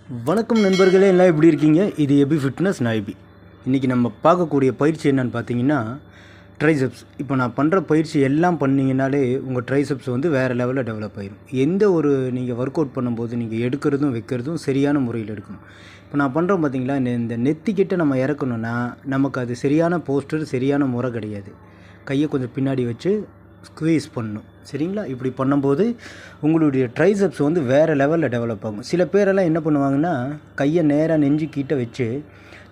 வணக்கம் நண்பர்களே, எல்லாம் எப்படி இருக்கீங்க? இது எபி ஃபிட்னஸ், நான் எபி. இன்றைக்கி நம்ம பார்க்கக்கூடிய பயிற்சி என்னென்னு பார்த்தீங்கன்னா ட்ரைசெப்ஸ். இப்போ நான் பண்ணுற பயிற்சி எல்லாம் பண்ணிங்கனாலே உங்கள் ட்ரைசெப்ஸ் வந்து வேறு லெவலில் டெவலப் ஆகிடும். எந்த ஒரு நீங்கள் ஒர்க் அவுட் பண்ணும்போது நீங்கள் எடுக்கிறதும் வைக்கிறதும் சரியான முறையில் எடுக்கணும். இப்போ நான் பண்ணுறோம் பார்த்தீங்களா, இந்த நெத்திக்கிட்ட நம்ம இறக்கணுன்னா நமக்கு அது சரியான போஸ்டர், சரியான முறை கிடையாது. கையை கொஞ்சம் பின்னாடி வச்சு ஸ்குவீஸ் பண்ணணும், சரிங்களா? இப்படி பண்ணும்போது உங்களுடைய ட்ரைசெப்ஸ் வந்து வேறு லெவலில் டெவலப் ஆகும். சில பேரெல்லாம் என்ன பண்ணுவாங்கன்னா, கையை நேராக நெஞ்சு கிட்ட வச்சு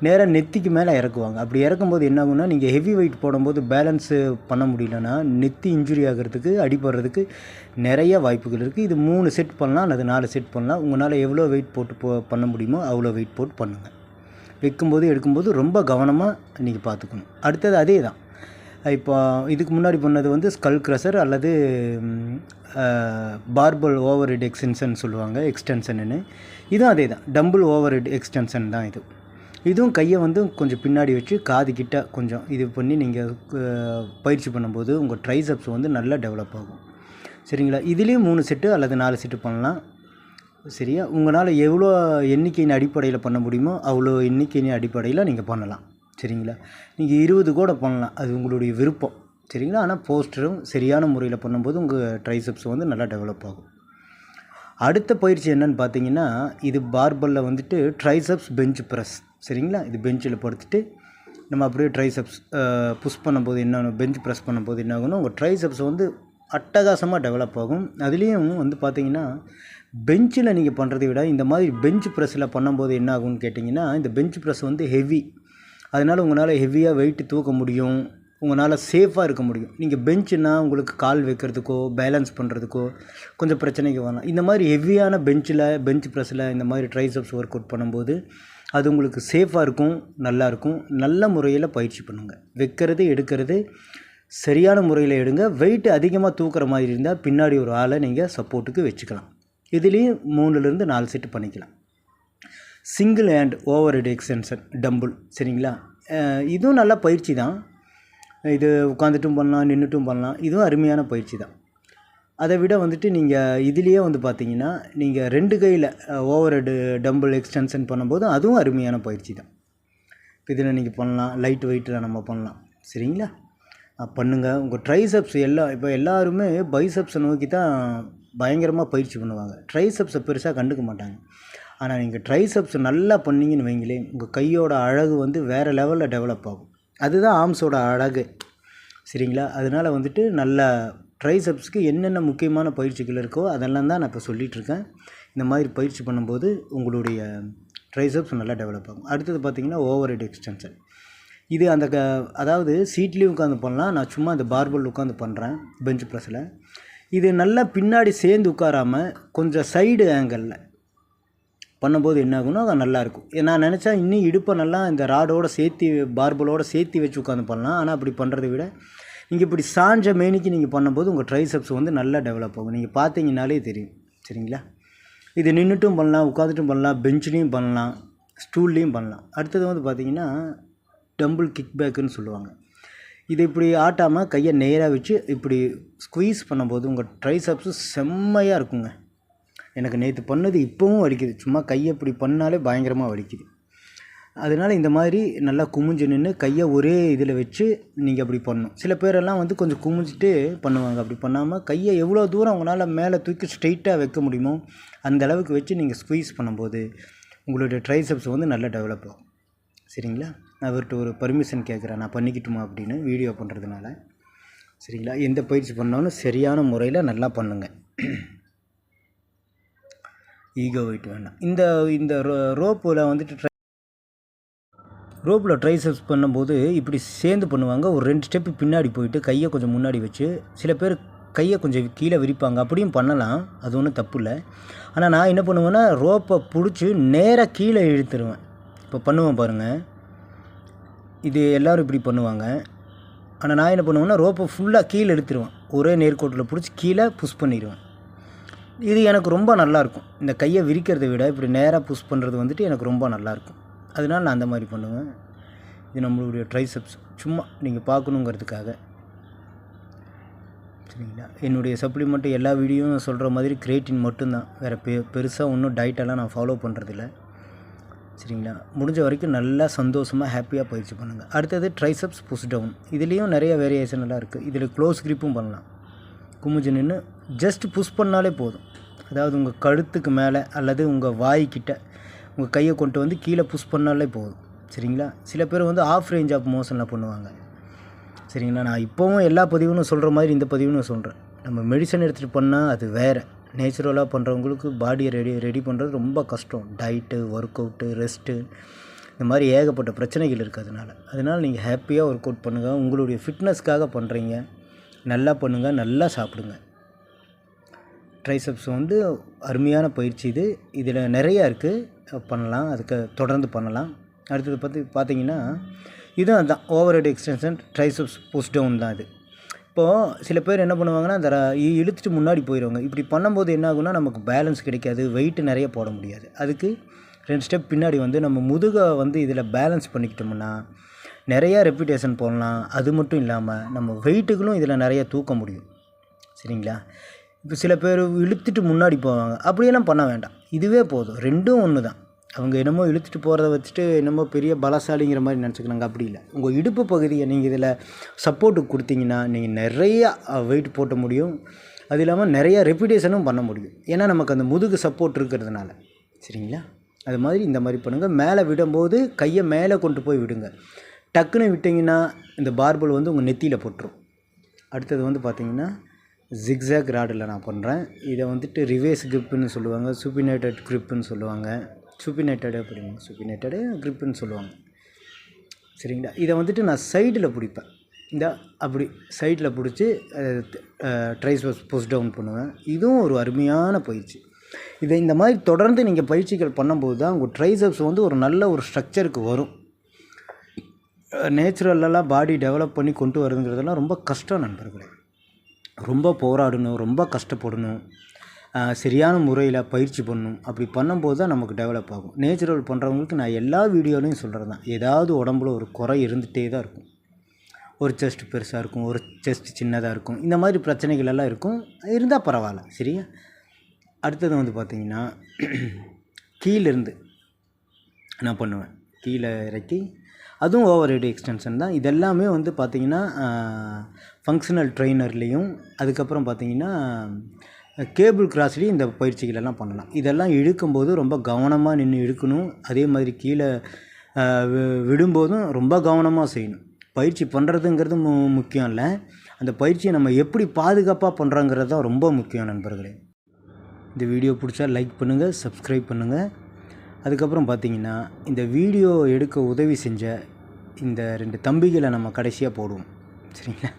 நேராக நெத்திக்கு மேலே இறக்குவாங்க. அப்படி இறக்கும்போது என்ன ஆகுன்னா, நீங்கள் ஹெவி வெயிட் போடும்போது பேலன்ஸு பண்ண முடியலன்னா நெத்தி இன்ஜுரி ஆகிறதுக்கு, அடிபடுறதுக்கு நிறைய வாய்ப்புகள் இருக்குது. இது 3 செட் பண்ணலாம் அல்லது 4 செட் பண்ணலாம். உங்களால் எவ்வளோ வெயிட் போட்டு பண்ண முடியுமோ அவ்வளோ வெயிட் போட்டு பண்ணுங்கள். வைக்கும்போது எடுக்கும்போது ரொம்ப கவனமாக நீங்கள் பார்த்துக்கணும். அடுத்தது அதே தான். இப்போ இதுக்கு முன்னாடி பண்ணது வந்து ஸ்கல் க்ரஷர் அல்லது பார்பல் ஓவர் ஹெட் எக்ஸ்டென்ஷன் சொல்லுவாங்க, எக்ஸ்டென்ஷன்னு. இதுவும் அதே தான், டம்பிள் ஓவர் ஹெட் எக்ஸ்டென்ஷன் தான் இது. இதுவும் கையை வந்து கொஞ்சம் பின்னாடி வச்சு காது கிட்ட கொஞ்சம் இது பண்ணி நீங்கள் பயிற்சி பண்ணும்போது உங்கள் ட்ரைசெப்ஸ் வந்து நல்லா டெவலப் ஆகும், சரிங்களா? இதுலேயும் 3 செட்டு அல்லது 4 செட்டு பண்ணலாம், சரியா? உங்களால் எவ்வளோ எண்ணிக்கையின் அடிப்படையில் பண்ண முடியுமோ அவ்வளோ எண்ணிக்கையின் அடிப்படையில் நீங்கள் பண்ணலாம், சரிங்களா? நீங்கள் 20 கூட பண்ணலாம், அது உங்களுடைய விருப்பம், சரிங்களா? ஆனால் போஸ்டரும் சரியான முறையில் பண்ணும்போது உங்கள் ட்ரைசெப்ஸ் வந்து நல்லா டெவலப் ஆகும். அடுத்த பயிற்சி என்னென்னு பார்த்தீங்கன்னா, இது பார்பலில் வந்துட்டு ட்ரைசெப்ஸ் பெஞ்ச் ப்ரெஸ், சரிங்களா? இது பெஞ்சில் படுத்துட்டு நம்ம அப்படியே ட்ரைசெப்ஸ் புஷ் பண்ணும்போது என்ன, பெஞ்ச் ப்ரெஸ் பண்ணும்போது என்ன ஆகும்னா உங்கள் ட்ரைசெப்ஸ் வந்து அட்டகாசமாக டெவலப் ஆகும். அதுலேயும் வந்து பார்த்திங்கன்னா, பெஞ்சில் நீங்கள் பண்ணுறதை விட இந்த மாதிரி பெஞ்ச் ப்ரெஸ்ஸில் பண்ணும்போது என்ன ஆகும்னு கேட்டிங்கன்னா, இந்த பெஞ்ச் ப்ரெஸ் வந்து ஹெவி, அதனால் உங்களால் ஹெவியாக வெயிட்டு தூக்க முடியும், உங்களால் சேஃபாக இருக்க முடியும். நீங்கள் பெஞ்சுன்னா உங்களுக்கு கால் வைக்கிறதுக்கோ பேலன்ஸ் பண்ணுறதுக்கோ கொஞ்சம் பிரச்சனைக்கு வரலாம். இந்த மாதிரி ஹெவியான பெஞ்ச் ப்ரெஸ்ஸில் இந்த மாதிரி ட்ரைசெப்ஸ் ஒர்க் அவுட் பண்ணும்போது அது உங்களுக்கு சேஃபாக இருக்கும், நல்லாயிருக்கும். நல்ல முறையில் பயிற்சி பண்ணுங்கள். வைக்கிறது எடுக்கிறது சரியான முறையில் எடுங்க. வெயிட்டு அதிகமாக தூக்குற மாதிரி இருந்தால் பின்னாடி ஒரு ஆளை நீங்கள் சப்போர்ட்டுக்கு வச்சுக்கலாம். இதுலேயும் 3லேருந்து 4 செட்டு பண்ணிக்கலாம். Single hand over head extension tumble, சரிங்களா? இதுவும் நல்ல பயிற்சி தான். இது உட்காந்துட்டும் பண்ணலாம், நின்றுட்டும் பண்ணலாம். இதுவும் அருமையான பயிற்சி தான். அதை விட வந்துட்டு நீங்கள் இதுலேயே வந்து பார்த்தீங்கன்னா, நீங்கள் 2 கையில் ஓவர் ஹெட்டு டம்பிள் எக்ஸ்டென்ஷன் பண்ணும்போது அதுவும் அருமையான பயிற்சி தான். இதில் நீங்கள் பண்ணலாம், லைட் வெயிட்டில் நம்ம பண்ணலாம், சரிங்களா? பண்ணுங்கள். உங்கள் ட்ரைசெப்ஸ் இப்போ எல்லாருமே பைசெப்ஸை நோக்கி தான் பயங்கரமாக பயிற்சி பண்ணுவாங்க, ட்ரைசெப்ஸை பெருசாக கண்டுக்க மாட்டாங்க. ஆனால் நீங்கள் ட்ரைசெப்ஸ் நல்லா பண்ணிங்கன்னு வைங்களேன், உங்கள் கையோட அழகு வந்து வேறு லெவலில் டெவலப் ஆகும். அதுதான் ஆர்ம்ஸோட அழகு, சரிங்களா? அதனால் வந்துட்டு நல்லா ட்ரைசெப்ஸ்க்கு என்னென்ன முக்கியமான பயிற்சிகள் இருக்கோ அதெல்லாம் தான் நான் இப்போ சொல்லிகிட்ருக்கேன். இந்த மாதிரி பயிற்சி பண்ணும்போது உங்களுடைய ட்ரைசெப்ஸ் நல்லா டெவலப் ஆகும். அடுத்தது பார்த்திங்கன்னா ஓவர் ஹெட் எக்ஸ்டென்ஷன். இது அதாவது சீட்லேயும் உட்காந்து பண்ணலாம். நான் சும்மா அந்த பார்பல் உட்காந்து பண்ணுறேன் பெஞ்ச் ப்ரெஸ்ஸில். இது நல்லா பின்னாடி சேர்ந்து உட்காராமல் கொஞ்சம் சைடு ஆங்கிளில் பண்ணும்போது என்ன ஆகுன்னா அது நல்லாயிருக்கும். நான் நினச்சா இன்னும் இடுப்பை நல்லா இந்த ராடோடு சேர்த்து பார்பலோடு சேர்த்து வச்சு உட்காந்து பண்ணலாம். ஆனால் அப்படி பண்ணுறதை விட நீங்கள் இப்படி சாஞ்ச மேனிக்கு நீங்கள் பண்ணும்போது உங்கள் ட்ரைசெப்ஸ் வந்து நல்லா டெவலப் ஆகும். நீங்கள் பார்த்தீங்கன்னாலே தெரியும், சரிங்களா? இது நின்றுட்டும் பண்ணலாம், உட்காந்துட்டும் பண்ணலாம், பெஞ்ச்லேயும் பண்ணலாம், ஸ்டூல்லேயும் பண்ணலாம். அடுத்தது வந்து பார்த்திங்கன்னா டம்பிள் கிக் பேக்குன்னு சொல்லுவாங்க. இது இப்படி ஆட்டாமல் கையை நேராக வச்சு இப்படி ஸ்குவீஸ் பண்ணும்போது உங்கள் ட்ரைசெப்ஸு செம்மையாக இருக்குங்க. எனக்கு நேற்று பண்ணது இப்போவும் வலிக்குது, சும்மா கையை இப்படி பண்ணாலே பயங்கரமாக வலிக்குது. அதனால் இந்த மாதிரி நல்லா குமிஞ்சு நின்று கையை ஒரே இதில் வச்சு நீங்கள் அப்படி பண்ணணும். சில பேரெல்லாம் வந்து கொஞ்சம் குமிஞ்சிட்டு பண்ணுவாங்க. அப்படி பண்ணாமல் கையை எவ்வளோ தூரம் உங்களால் மேலே தூக்கி ஸ்ட்ரெயிட்டாக வைக்க முடியுமோ அந்த அளவுக்கு வச்சு நீங்கள் ஸ்குவீஸ் பண்ணும்போது உங்களுடைய ட்ரைசெப்ஸ் வந்து நல்லா டெவலப் ஆகும், சரிங்களா? நான் அவர்கிட்ட ஒரு பர்மிஷன் கேட்குறேன், நான் பண்ணிக்கிட்டுமா அப்படின்னு வீடியோ பண்ணுறதுனால, சரிங்களா? எந்த பயிற்சி பண்ணாலும் சரியான முறையில் நல்லா பண்ணுங்கள். ஈகோ வெயிட் வேண்டாம். இந்த ரோப்பில் வந்துட்டு ரோப்பில் ட்ரைசெப்ஸ் பண்ணும்போது இப்படி சேர்ந்து பண்ணுவாங்க. ஒரு 2 ஸ்டெப்பு பின்னாடி போயிட்டு கையை கொஞ்சம் முன்னாடி வச்சு, சில பேர் கையை கொஞ்சம் கீழே விரிப்பாங்க, அப்படியும் பண்ணலாம், அது ஒன்றும் தப்பு இல்லை. ஆனால் நான் என்ன பண்ணுவேன்னா ரோப்பை பிடிச்சி நேராக கீழே இழுத்துருவேன். இப்போ பண்ணுவேன் பாருங்கள், இது எல்லோரும் இப்படி பண்ணுவாங்க. ஆனால் நான் என்ன பண்ணுவேன்னா ரோப்பை ஃபுல்லாக கீழே எடுத்துருவேன், ஒரே நேர்கோட்டில் பிடிச்சி கீழே புஷ் பண்ணிடுவேன். இது எனக்கு ரொம்ப நல்லாயிருக்கும். இந்த கையை விரிக்கிறதை விட இப்படி நேராக புஷ் பண்ணுறது வந்துட்டு எனக்கு ரொம்ப நல்லாயிருக்கும். அதனால் நான் அந்த மாதிரி பண்ணுவேன். இது நம்மளுடைய ட்ரைசெப்ஸ் சும்மா நீங்கள் பார்க்கணுங்கிறதுக்காக, சரிங்களா? என்னுடைய சப்ளிமெண்ட்டு எல்லா வீடியோவும் சொல்கிற மாதிரி கிரியேட்டின் மட்டும்தான், வேறு பெருசாக ஒன்றும் டயட்டெல்லாம் நான் ஃபாலோ பண்ணுறதில்ல. சரிங்களா. முடிஞ்ச வரைக்கும் நல்லா சந்தோஷமாக ஹாப்பியாக பயிற்சி பண்ணுங்கள். அடுத்தது ட்ரைசப்ஸ் புஷ் டவுன். இதுலேயும் நிறைய வேரியேஷன் எல்லாம் இருக்குது. இதில் க்ளோஸ் கிரிப்பும் பண்ணலாம். குமிஞ்சு நின்று ஜஸ்ட் புஷ் பண்ணாலே போதும். அதாவது உங்கள் கழுத்துக்கு மேலே அல்லது உங்கள் வாய்க்கிட்ட உங்கள் கையை கொண்டு வந்து கீழே புஷ் பண்ணாலே போதும். சரிங்களா. சில பேர் வந்து ஆஃப் ரேஞ்ச் ஆஃப் மோஷனில் பண்ணுவாங்க. சரிங்களா. நான் இப்போவும் எல்லா பதிவுன்னு சொல்கிற மாதிரி இந்த பதிவுன்னு சொல்கிறேன். நம்ம மெடிசன் எடுத்துகிட்டு பண்ணால் அது வேறு. நேச்சுரலாக பண்ணுறவங்களுக்கு பாடியை ரெடி பண்ணுறது ரொம்ப கஷ்டம். டயட்டு, ஒர்க் அவுட்டு, ரெஸ்ட்டு, இந்த மாதிரி ஏகப்பட்ட பிரச்சனைகள் இருக்குது. அதனால் நீங்கள் ஹாப்பியாக ஒர்க் அவுட் பண்ணுங்கள். உங்களுடைய ஃபிட்னஸ்க்காக பண்ணுறீங்க. நல்லா பண்ணுங்கள், நல்லா சாப்பிடுங்க. ட்ரைசப்ஸ் வந்து அருமையான பயிற்சி இது. இதில் நிறையா இருக்குது, பண்ணலாம். அதுக்கு தொடர்ந்து பண்ணலாம். அடுத்தது பார்த்தீங்கன்னா இதுவும் அதுதான் overhead extension triceps push down தான் இது. இப்போது சில பேர் என்ன பண்ணுவாங்கன்னா அந்த இழுத்துட்டு முன்னாடி போயிடுவாங்க. இப்படி பண்ணும்போது என்ன ஆகுன்னா நமக்கு பேலன்ஸ் கிடைக்காது, வெயிட்டு நிறைய போட முடியாது. அதுக்கு 2 ஸ்டெப் பின்னாடி வந்து நம்ம முதுகை வந்து இதில் பேலன்ஸ் பண்ணிக்கிட்டோம்னா நிறையா ரெப்பிட்டேஷன் போடலாம். அது மட்டும் இல்லாமல் நம்ம வெயிட்டுகளும் இதில் நிறைய தூக்க முடியும். சரிங்களா. இப்போ சில பேர் இழுத்துட்டு முன்னாடி போவாங்க. அப்படியெல்லாம் பண்ண வேண்டாம். இதுவே போதும். ரெண்டும் ஒன்று தான். அவங்க என்னமோ இழுத்துட்டு போகிறத வச்சுட்டு என்னமோ பெரிய பலசாலிங்கிற மாதிரி நினச்சிக்கலாங்க. அப்படி இல்லை. உங்கள் இடுப்பு பகுதியை நீங்கள் இதில் சப்போர்ட்டுக்கு கொடுத்தீங்கன்னா நீங்கள் நிறையா வெயிட் போட்ட முடியும். அது இல்லாமல் நிறையா ரெப்பிட்டேஷனும் பண்ண முடியும். ஏன்னா நமக்கு அந்த முதுகு சப்போர்ட் இருக்கிறதுனால. சரிங்களா. அது மாதிரி இந்த மாதிரி பண்ணுங்கள். மேலே விடும்போது கையை மேலே கொண்டு போய் விடுங்க. டக்குன்னு விட்டிங்கன்னா இந்த பார்பல் வந்து உங்கள் நெத்தியில் போட்டுரும். அடுத்தது வந்து பார்த்திங்கன்னா ஜிக்ஸாக் ராடில் நான் பண்ணுறேன். இதை வந்துட்டு ரிவேர்ஸ் கிரிப்புன்னு சொல்லுவாங்க, சுப்பினேட்டட் கிரிப்புன்னு சொல்லுவாங்க. சுப்பினேட்டடு கிரிப்புன்னு சொல்லுவாங்க. சரிங்களா. இதை வந்துட்டு நான் சைடில் பிடிப்பேன். அப்படி சைடில் பிடிச்சி ட்ரைசப்ஸ் புஷ் டவுன் பண்ணுவேன். இதுவும் ஒரு அருமையான பயிற்சி. இதை இந்த மாதிரி தொடர்ந்து நீங்கள் பயிற்சிகள் பண்ணும்போது தான் உங்கள் ட்ரைசப்ஸ் வந்து ஒரு நல்ல ஒரு ஸ்ட்ரக்சருக்கு வரும். நேச்சுரலெல்லாம் பாடி டெவலப் பண்ணி கொண்டு வருதுங்கிறதெல்லாம் ரொம்ப கஷ்டம் நண்பர்களே. ரொம்ப போராடணும், ரொம்ப கஷ்டப்படணும், சரியான முறையில் பயிற்சி பண்ணணும். அப்படி பண்ணும்போது தான் நமக்கு டெவலப் ஆகும். நேச்சுரல் பண்ணுறவங்களுக்கு நான் எல்லா வீடியோலையும் சொல்கிறது தான், ஏதாவது உடம்புல ஒரு குறை இருந்துகிட்டே தான் இருக்கும். ஒரு செஸ்ட் பெருசாக இருக்கும், ஒரு செஸ்ட் சின்னதாக இருக்கும், இந்த மாதிரி பிரச்சனைகள் எல்லாம் இருக்கும். இருந்தால் பரவாயில்ல. சரியா. அடுத்தது வந்து பார்த்திங்கன்னா கீழேருந்து நான் பண்ணுவேன். கீழே இறக்கி அதுவும் ஓவர் ஹெட் எக்ஸ்டென்ஷன் தான். இதெல்லாமே வந்து பார்த்திங்கன்னா ஃபங்க்ஷனல் ட்ரெயினர்லேயும் அதுக்கப்புறம் பார்த்திங்கன்னா கேபிள் கிராஸ்லேயும் இந்த பயிற்சிகளெல்லாம் பண்ணலாம். இதெல்லாம் இழுக்கும்போது ரொம்ப கவனமாக நின்று இழுக்கணும். அதே மாதிரி கீழே விடும்போதும் ரொம்ப கவனமாக செய்யணும். பயிற்சி பண்ணுறதுங்கிறது முக்கியம் இல்லை, அந்த பயிற்சியை நம்ம எப்படி பாதுகாப்பாக பண்ணுறோங்கிறது தான் ரொம்ப முக்கியம் நண்பர்களே. இந்த வீடியோ பிடிச்சா லைக் பண்ணுங்கள், சப்ஸ்கிரைப் பண்ணுங்கள். அதுக்கப்புறம் பார்த்திங்கன்னா இந்த வீடியோ எடுக்க உதவி செஞ்ச இந்த 2 தம்பிகளை நம்ம கடைசியாக போடுவோம். சரிங்களா.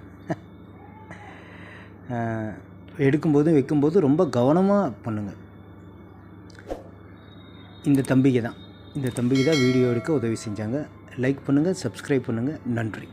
எடுக்கும்போதும் வைக்கும்போது ரொம்ப கவனமாக பண்ணுங்கள். இந்த தம்பிகை தான் வீடியோ எடுக்க உதவி செஞ்சாங்க. லைக் பண்ணுங்கள், சப்ஸ்கிரைப் பண்ணுங்கள். நன்றி.